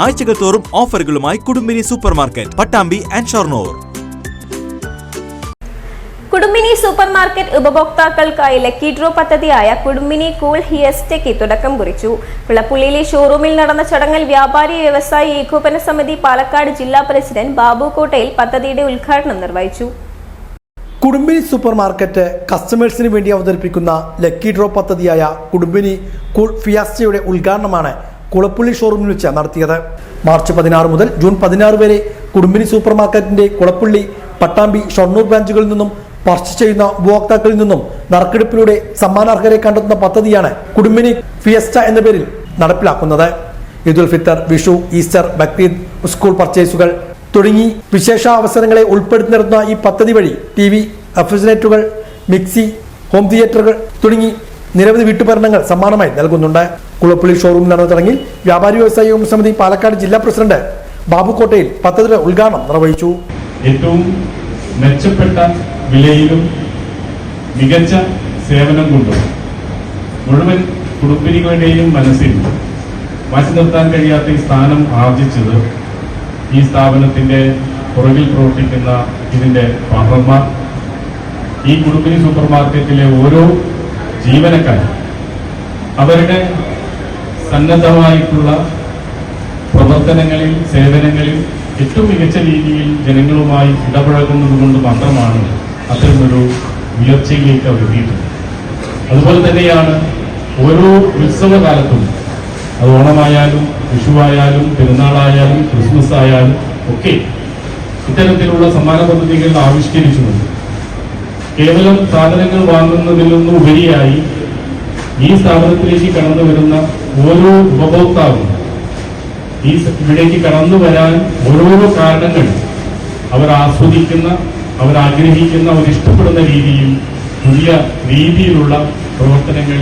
ആഴ്ചകൾ തോറും ഓഫറുകളുമായി Kudumbini super market, Pattambi and Shoranur. Kudumbini super market ഉപഭോക്താക്കൾക്കായി ലക്കി ഡ്രോ പദ്ധതിയായ കുടുംബിനി കൂൾ ഫിയസ്റ്റയ്ക്ക് തുടക്കം കുറിച്ചു. കുളപ്പുള്ളിയിലെ ഷോറൂമിൽ നടന്ന ചടങ്ങിൽ വ്യാപാരി വ്യവസായി ഏകോപന സമിതി പാലക്കാട് ജില്ലാ പ്രസിഡന്റ് ബാബു കോട്ടയിൽ പദ്ധതിയുടെ ഉദ്ഘാടനം നിർവഹിച്ചു. കുടുംബിനി സൂപ്പർ മാർക്കറ്റ് കസ്റ്റമേഴ്സിന് വേണ്ടി അവതരിപ്പിക്കുന്ന ലക്കി ഡ്രോ പദ്ധതിയായ കുടുംബിനി കൂൾ ഫിയാസ്റ്റയുടെ ഉദ്ഘാടനമാണ് കുളപ്പുള്ളി ഷോറൂമിൽ വെച്ച് നടത്തിയത്. മാർച്ച് 16 മുതൽ ജൂൺ 16 വരെ കുടുംബിനി സൂപ്പർ മാർക്കറ്റിന്റെ കുളപ്പുള്ളി, പട്ടാമ്പി, ഷൊർണൂർ ബ്രാഞ്ചുകളിൽ നിന്നും പർച്ചേസ് ചെയ്യുന്ന ഉപഭോക്താക്കളിൽ നിന്നും നറുക്കെടുപ്പിലൂടെ സമ്മാനാർഹരെ കണ്ടെത്തുന്ന പദ്ധതിയാണ് കുടുംബിനി ഫിയസ്റ്റ എന്ന പേരിൽ നടപ്പിലാക്കുന്നത്. ഈദുൽ ഫിത്തർ, വിഷു, ഈസ്റ്റർ, ബക്രീദ്, സ്കൂൾ പർച്ചേസുകൾ തുടങ്ങി വിശേഷ അവസരങ്ങളെ ഉൾപ്പെടുത്തി നടത്തുന്ന ഈ പദ്ധതി വഴി TV, റെഫ്രിജറേറ്ററുകൾ, മിക്സി, ഹോം തിയേറ്ററുകൾ തുടങ്ങി നിരവധി വീട്ടുപകരണങ്ങൾ സമ്മാനമായി നൽകുന്നുണ്ട്. കുളപ്പുള്ളി ഷോറൂമിൽ നടന്ന ചടങ്ങിൽ വ്യാപാരി വ്യവസായി ഏകോപന സമിതി പാലക്കാട് ജില്ലാ പ്രസിഡന്റ് ബാബു കോട്ടയിൽ പദ്ധതിയുടെ ഉദ്ഘാടനം നിർവഹിച്ചു. ഏറ്റവും മെച്ചപ്പെട്ട വിലയിലും മികച്ച സേവനം കൊണ്ടും മുഴുവൻ കുടുംബിനികളുടെയും മനസ്സിൽ മാറ്റി നിർത്താൻ കഴിയാത്ത ഈ സ്ഥാനം ആർജിച്ചത് ഈ സ്ഥാപനത്തിന്റെ പുറകിൽ പ്രവർത്തിക്കുന്ന ഇതിന്റെ പാർട്ണർമാർ, ഈ കുടുംബിനി സൂപ്പർ മാർക്കറ്റിലെ ഓരോ ജീവനക്കാരും അവരുടെ സന്നദ്ധമായിട്ടുള്ള പ്രവർത്തനങ്ങളിൽ, സേവനങ്ങളിൽ ഏറ്റവും മികച്ച രീതിയിൽ ജനങ്ങളുമായി ഇടപഴകുന്നത് കൊണ്ട് മാത്രമാണ് അത്തരമൊരു ഉയർച്ചയിലേക്ക് അവർ എത്തിയിട്ടുള്ളത്. അതുപോലെ തന്നെയാണ് ഓരോ ഉത്സവകാലത്തും, അത് ഓണമായാലും വിഷുവായാലും പെരുന്നാളായാലും ക്രിസ്മസ് ആയാലും ഒക്കെ ഇത്തരത്തിലുള്ള സമ്മാന പദ്ധതികൾ ആവിഷ്കരിച്ചുകൊണ്ട് കേവലം സാധനങ്ങൾ വാങ്ങുന്നതിൽ നിന്നും ഉപരിയായി ഈ സ്ഥാപനത്തിലേക്ക് കടന്നു വരുന്ന ഓരോ ഉപഭോക്താവും ഇവിടേക്ക് കടന്നു വരാൻ ഓരോരോ കാരണങ്ങൾ അവർ ആസ്വദിക്കുന്ന, അവർ ആഗ്രഹിക്കുന്ന, അവർ ഇഷ്ടപ്പെടുന്ന രീതിയിൽ പുതിയ രീതിയിലുള്ള പ്രവർത്തനങ്ങൾ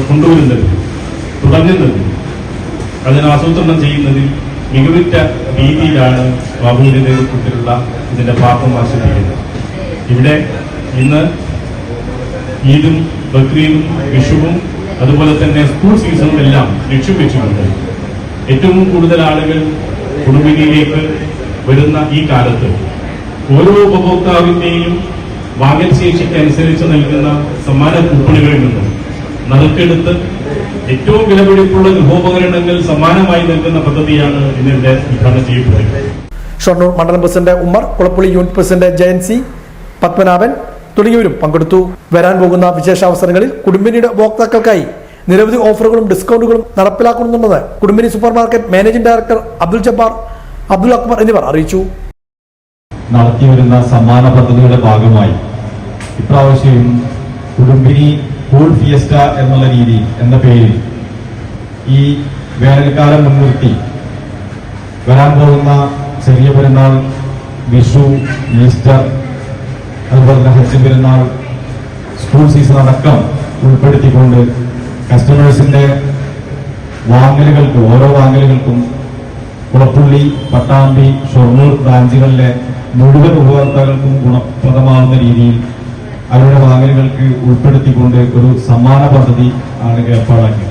കൊണ്ടുവരുന്നത്, തുടങ്ങുന്നത്, അതിന് ആസൂത്രണം ചെയ്യുന്നതിൽ മികവുറ്റ രീതിയിലാണ് ബാബുവിന്റെ നേതൃത്വത്തിലുള്ള ഇതിന്റെ പാർട്ണർമാർ ശ്രദ്ധിക്കുന്നത്. ഇവിടെ ഇന്ന് ഈദും ബക്രീദും വിഷുവും അതുപോലെ തന്നെ സ്കൂൾ സീസണും എല്ലാം ലക്ഷ്യം വെച്ചുകൊണ്ട് ഏറ്റവും കൂടുതൽ ആളുകൾ കുടുംബിനിയിലേക്ക് വരുന്ന ഈ കാലത്ത് ഓരോ ഉപഭോക്താവിന്റെയും വാങ്ങൽ ശേഷിക്ക് അനുസരിച്ച് നൽകുന്ന സമ്മാന കൂപ്പണുകളിൽ നിന്നും നറുക്കെടുത്ത് ഏറ്റവും വിലപിടിപ്പുള്ള ഗൃഹോപകരണങ്ങൾ സമ്മാനമായി നൽകുന്ന പദ്ധതിയാണ് ഇന്നിവിടെ ഉദ്ഘാടനം ചെയ്യപ്പെടുന്നത്. ഷൊർണൂർ മണ്ഡലം president Ummer, Kulappully unit president Jayancy, Padmanabhan തുടങ്ങിയവരും പങ്കെടുത്തു. വരാൻ പോകുന്ന വിശേഷാവസരങ്ങളിൽ കുടുംബിനിയുടെ ഉപഭോക്താക്കൾക്കായി നിരവധി ഓഫറുകളും ഡിസ്കൗണ്ടുകളും നടപ്പിലാക്കുന്നുണ്ടെന്ന് Kudumbini super market managing director Abdul Jabbar, Abdul Akbar എന്നിവർ അറിയിച്ചു. നടത്തിവരുന്ന സമ്മാന പദ്ധതിയുടെ ഭാഗമായി ഇപ്രാവശ്യം കുടുംബിനി കൂൾ ഫിയസ്റ്റ എന്നുള്ള രീതി എന്ന പേരിൽ ഈ വേനൽക്കാലം മുൻനിർത്തി വരാൻ പോകുന്ന ചെറിയ പെരുന്നാൾ, വിഷു, ഈസ്റ്റർ, അതുപോലെ തന്നെ ഹജ്ജ് പെരുന്നാൾ, സ്കൂൾ സീസൺ അടക്കം ഉൾപ്പെടുത്തിക്കൊണ്ട് കസ്റ്റമേഴ്സിന്റെ വാങ്ങലുകൾക്ക്, ഓരോ വാങ്ങലുകൾക്കും കുളപ്പുള്ളി, പട്ടാമ്പി, ഷൊർണൂർ ബ്രാഞ്ചുകളിലെ മുഴുവൻ ഉപഭോക്താക്കൾക്കും ഗുണപ്രദമാകുന്ന രീതിയിൽ അവരുടെ വാങ്ങലുകൾക്ക് ഉൾപ്പെടുത്തിക്കൊണ്ട് ഒരു സമ്മാന പദ്ധതി ആണ് ഏർപ്പാടാക്കിയത്.